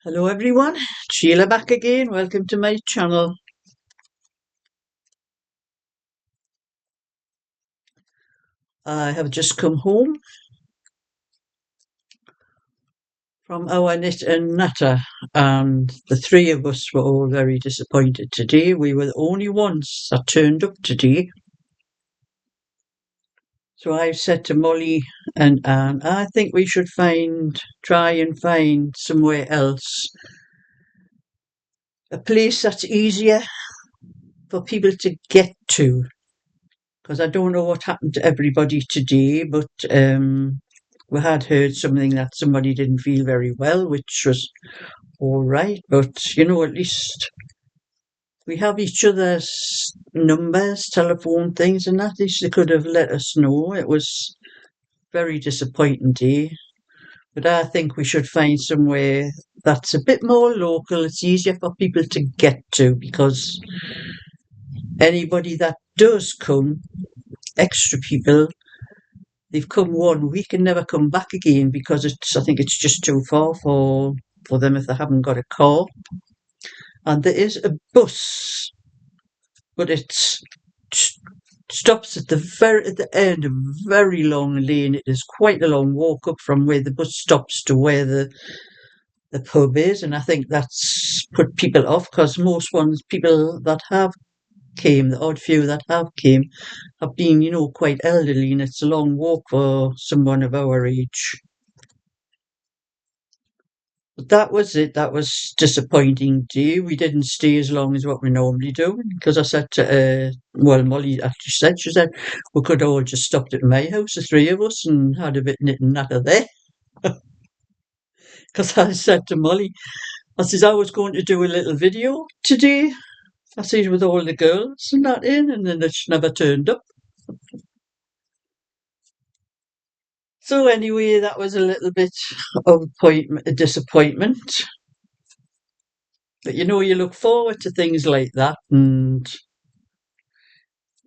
Hello everyone, Sheila back again. Welcome to my channel. I have just come home from our knit and natter, and the three of us were all very disappointed today. We were the only ones that turned up today. So I said to Molly and Anne, I think we should try and find somewhere else, a place that's easier for people to get to. Because I don't know what happened to everybody today, but we had heard something that somebody didn't feel very well, which was all right. But at least we have each other's numbers, telephone things, and that. At least they could have let us know. It was very disappointing day. But I think we should find somewhere that's a bit more local. It's easier for people to get to because anybody that does come, extra people, they've come one week and never come back again because I think it's just too far for them if they haven't got a car. And there is a bus, but it's stops at the end of a very long lane. It is quite a long walk up from where the bus stops to where the pub is, and I think that's put people off because most people that have came, the odd few that have came, have been, quite elderly, and it's a long walk for someone of our age. But that was it. That was disappointing day. We didn't stay as long as what we normally do because I said to, Molly actually said, she said, we could all just stopped at my house, the three of us, and had a bit knit and natter there. Because I said to Molly, I says, I was going to do a little video today. I said, with all the girls and that in, and then she never turned up. So anyway, that was a little bit of a disappointment. But you look forward to things like that, and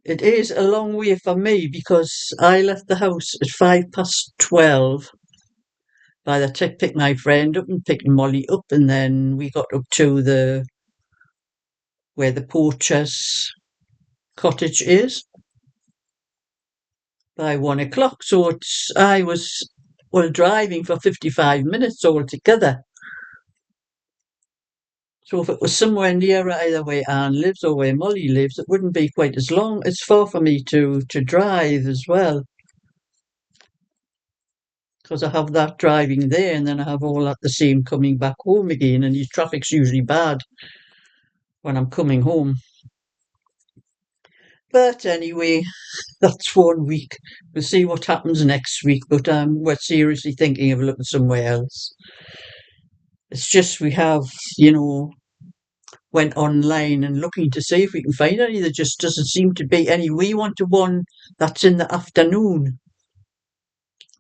it is a long way for me because I left the house at 12:05 by the time picked my friend up and picked Molly up, and then we got up to the where the poacher's cottage is by 1 o'clock. So I was driving for 55 minutes altogether. So if it was somewhere nearer either where Anne lives or where Molly lives, it wouldn't be quite as long. It's far for me to drive as well. Because I have that driving there and then I have all that the same coming back home again. And the traffic's usually bad when I'm coming home. But anyway, that's 1 week. We'll see what happens next week. But we're seriously thinking of looking somewhere else. It's just we have, went online and looking to see if we can find any. There just doesn't seem to be any. We want one that's in the afternoon.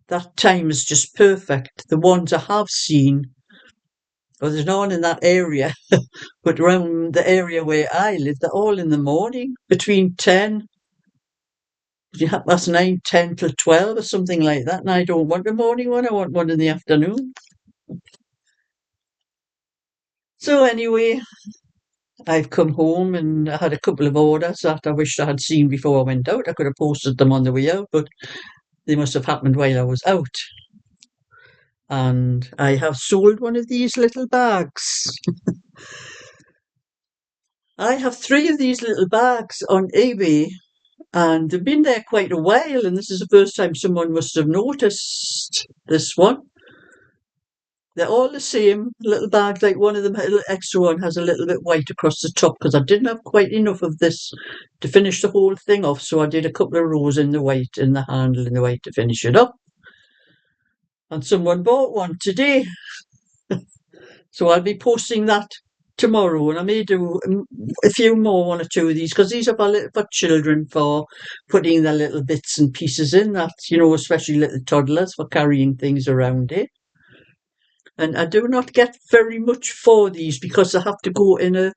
That time is just perfect. The ones I have seen, well, there's no one in that area, but around the area where I live, they're all in the morning between 10, 9, 10 till 12 or something like that. And I don't want a morning one, I want one in the afternoon. So anyway, I've come home and I had a couple of orders that I wished I had seen before I went out. I could have posted them on the way out, but they must have happened while I was out. And I have sold one of these little bags. I have three of these little bags on eBay, and they've been there quite a while, and this is the first time someone must have noticed this one. They're all the same little bags, like one of them, a little extra one, has a little bit white across the top because I didn't have quite enough of this to finish the whole thing off, so I did a couple of rows in the white, in the handle in the white to finish it up. And someone bought one today. So I'll be posting that tomorrow, and I may do a few more, one or two of these, because these are for children, for putting their little bits and pieces in that, especially little toddlers for carrying things around it. And I do not get very much for these because I have to go in a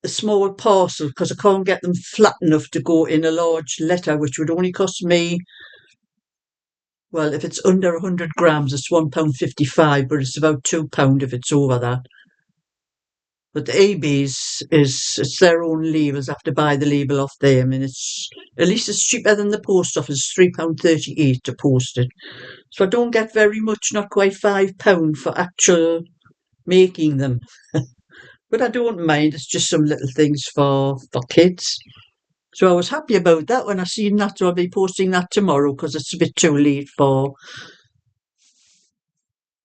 small parcel because I can't get them flat enough to go in a large letter, which would only cost me Well, if it's under 100 grams, it's £1.55, but it's about £2 if it's over that. But the ABs it's their own labels. I have to buy the label off them, and it's at least it's cheaper than the post office. £3.38 to post it. So I don't get very much, not quite £5 for actual making them. But I don't mind. It's just some little things for kids. So I was happy about that when I seen that. So I'll be posting that tomorrow because it's a bit too late for.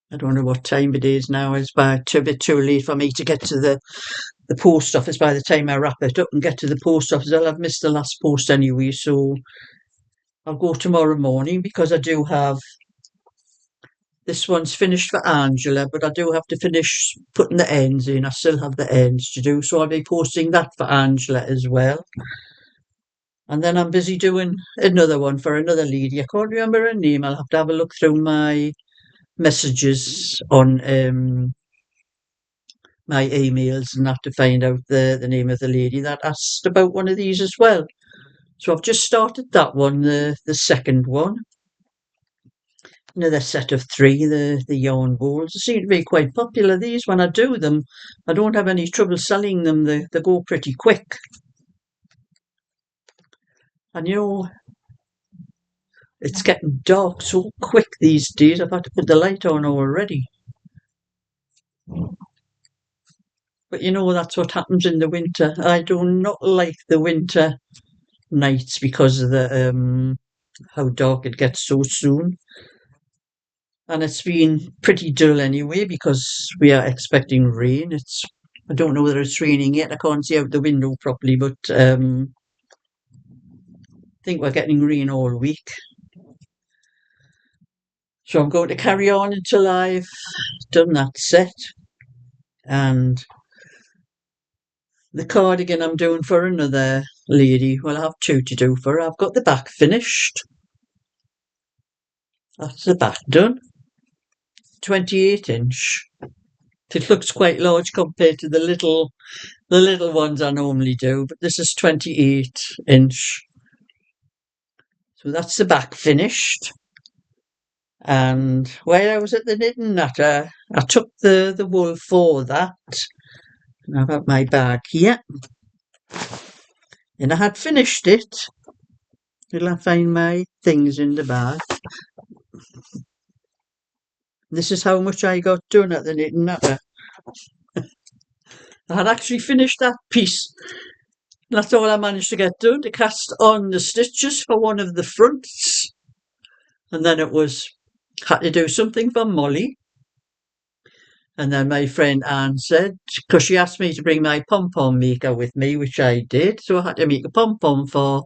I don't know what time it is now. It's about a bit too late for me to get to the post office. By the time I wrap it up and get to the post office, I'll have missed the last post anyway. So I'll go tomorrow morning because I do have. This one's finished for Angela, but I do have to finish putting the ends in. I still have the ends to do, so I'll be posting that for Angela as well. And then I'm busy doing another one for another lady. I can't remember her name. I'll have to have a look through my messages on my emails and that to find out the name of the lady that asked about one of these as well. So I've just started that one, the second one. Another set of three, the yarn balls. They seem to be quite popular. These, when I do them, I don't have any trouble selling them. They go pretty quick. And it's getting dark so quick these days. I've had to put the light on already. But that's what happens in the winter. I do not like the winter nights because of the how dark it gets so soon. And it's been pretty dull anyway because we are expecting rain. I don't know whether it's raining yet. I can't see out the window properly, but I think we're getting rain all week. So I'm going to carry on until I've done that set. And the cardigan I'm doing for another lady. Well, I have two to do for her. I've got the back finished. That's the back done. 28-inch. It looks quite large compared to the little ones I normally do, but this is 28-inch. So that's the back finished. And while I was at the knitting Natter, I took the wool for that. And I've got my bag here. And I had finished it. Till I find my things in the bag. This is how much I got done at the knitting Natter. I had actually finished that piece. That's all I managed to get done, to cast on the stitches for one of the fronts. And then had to do something for Molly. And then my friend Anne said, because she asked me to bring my pom-pom maker with me, which I did, so I had to make a pom-pom for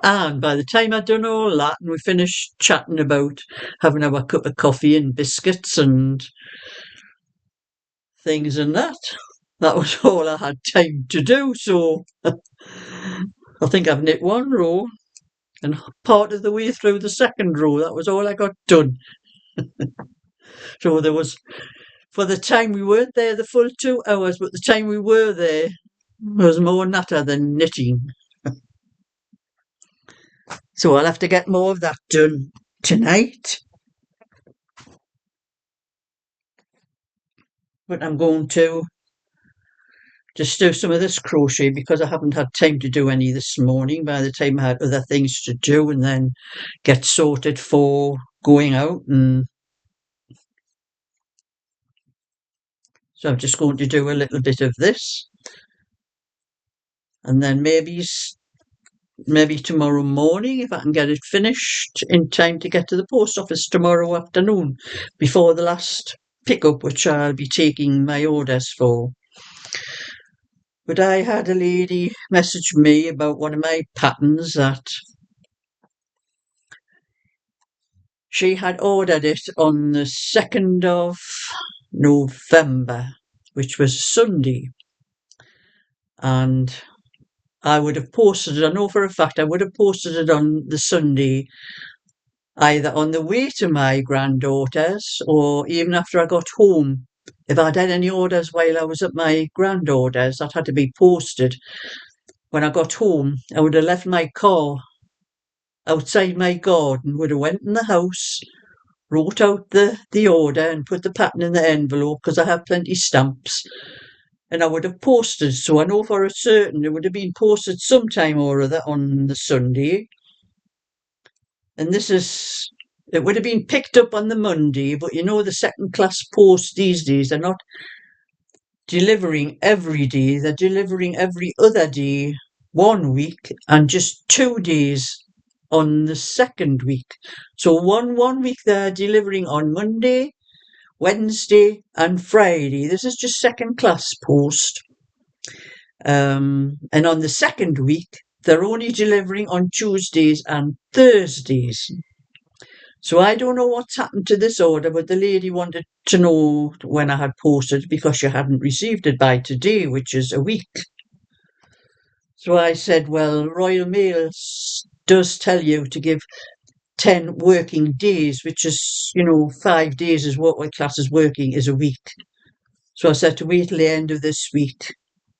Anne. By the time I'd done all that and we finished chatting about having our cup of coffee and biscuits and things and that was all I had time to do. So I think I've knit one row and part of the way through the second row. That was all I got done. So there was, for the time we weren't there, the full 2 hours, but the time we were there was more natter than knitting. So I'll have to get more of that done tonight. But I'm going to just do some of this crochet because I haven't had time to do any this morning. By the time I had other things to do and then get sorted for going out. And so I'm just going to do a little bit of this. And then maybe tomorrow morning, if I can get it finished in time to get to the post office tomorrow afternoon before the last pickup, which I'll be taking my orders for. But I had a lady message me about one of my patterns that she had ordered it on the 2nd of November, which was Sunday. And I would have posted it, I know for a fact I would have posted it on the Sunday, either on the way to my granddaughter's or even after I got home. If I'd had any orders while I was at my granddaughter's, that had to be posted. When I got home, I would have left my car outside my garden, would have went in the house, wrote out the order and put the pattern in the envelope because I have plenty stamps, and I would have posted. So I know for a certain it would have been posted sometime or other on the Sunday. And it would have been picked up on the Monday, but you know, the second class post these days are not delivering every day, they're delivering every other day, 1 week, and just 2 days on the second week. So one week they're delivering on Monday, Wednesday, and Friday. This is just second class post. And on the second week, they're only delivering on Tuesdays and Thursdays. So I don't know what's happened to this order, but the lady wanted to know when I had posted because she hadn't received it by today, which is a week. So I said, well, Royal Mail does tell you to give 10 working days, which is, 5 days is what my class is working is a week. So I said to wait till the end of this week.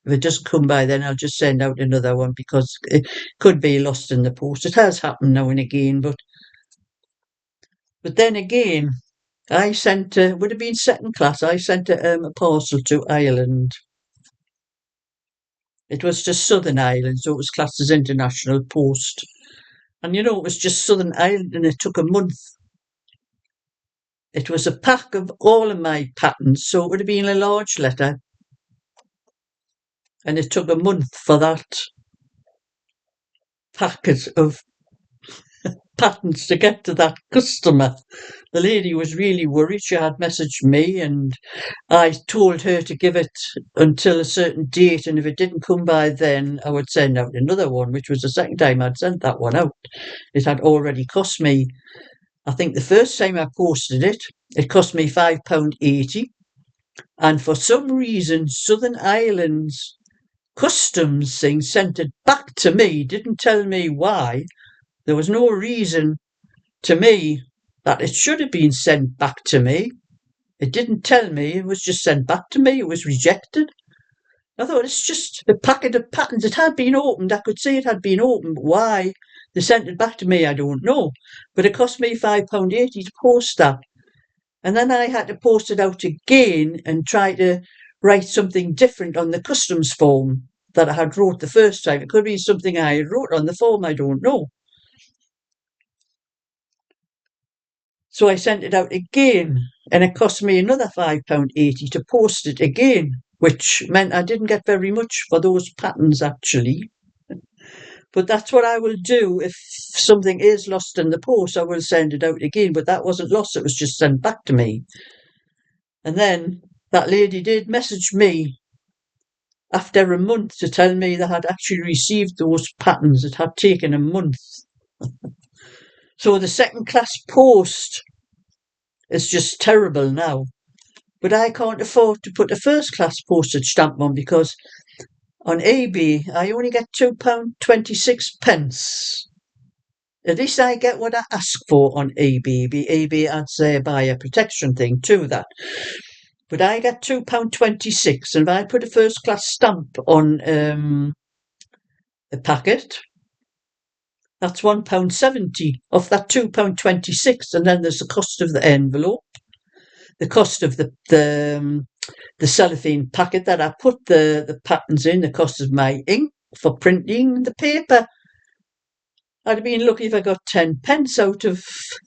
If it doesn't come by then, I'll just send out another one because it could be lost in the post. It has happened now and again, but then again, I sent, would have been second class, I sent a parcel to Ireland. It was to Southern Ireland, so it was classed as international post. And it was just Southern Ireland and it took a month. It was a pack of all of my patterns, so it would have been a large letter. And it took a month for that packet of patterns to get to that customer. The lady was really worried. She had messaged me and I told her to give it until a certain date, and if it didn't come by then, I would send out another one, which was the second time I'd sent that one out. It had already cost me, I think the first time I posted it, it cost me £5.80. And for some reason, Southern Ireland's customs thing sent it back to me, didn't tell me why. There was no reason to me that it should have been sent back to me. It didn't tell me, it was just sent back to me, it was rejected. I thought it's just a packet of patterns. It had been opened, I could see it had been opened, but why they sent it back to me, I don't know. But it cost me £5.80 to post that. And then I had to post it out again and try to write something different on the customs form that I had wrote the first time. It could be something I wrote on the form, I don't know. So I sent it out again, and it cost me another £5.80 to post it again, which meant I didn't get very much for those patterns actually. But that's what I will do if something is lost in the post. I will send it out again, but that wasn't lost, it was just sent back to me. And then that lady did message me after a month to tell me they had actually received those patterns. It had taken a month. So the second class post is just terrible now. But I can't afford to put a first class postage stamp on because on eBay I only get £2.26. At least I get what I ask for on eBay. eBay adds their buyer protection thing to that. But I get £2.26, and if I put a first class stamp on a packet, that's £1.70 off that £2.26, and then there's the cost of the envelope, the cost of the cellophane packet that I put the patterns in, the cost of my ink for printing the paper. I'd have been lucky if I got 10 pence out of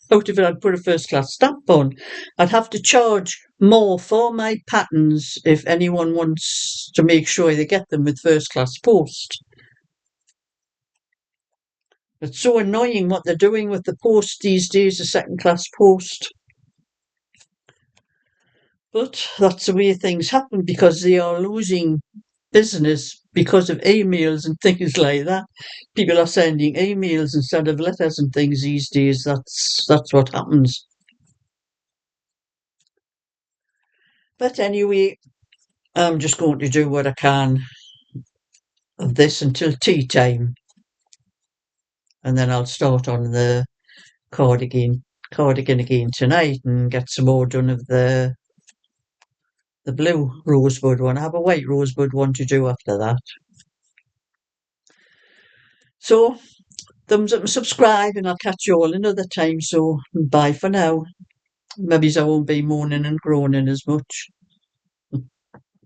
it. I'd put a first class stamp on. I'd have to charge more for my patterns if anyone wants to make sure they get them with first class post. It's so annoying what they're doing with the post these days, the second class post. But that's the way things happen because they are losing business because of emails and things like that. People are sending emails instead of letters and things these days. That's what happens. But anyway, I'm just going to do what I can of this until tea time. And then I'll start on the cardigan again tonight and get some more done of the blue rosebud one. I have a white rosebud one to do after that. So thumbs up and subscribe, and I'll catch you all another time. So bye for now. Maybe I won't be moaning and groaning as much.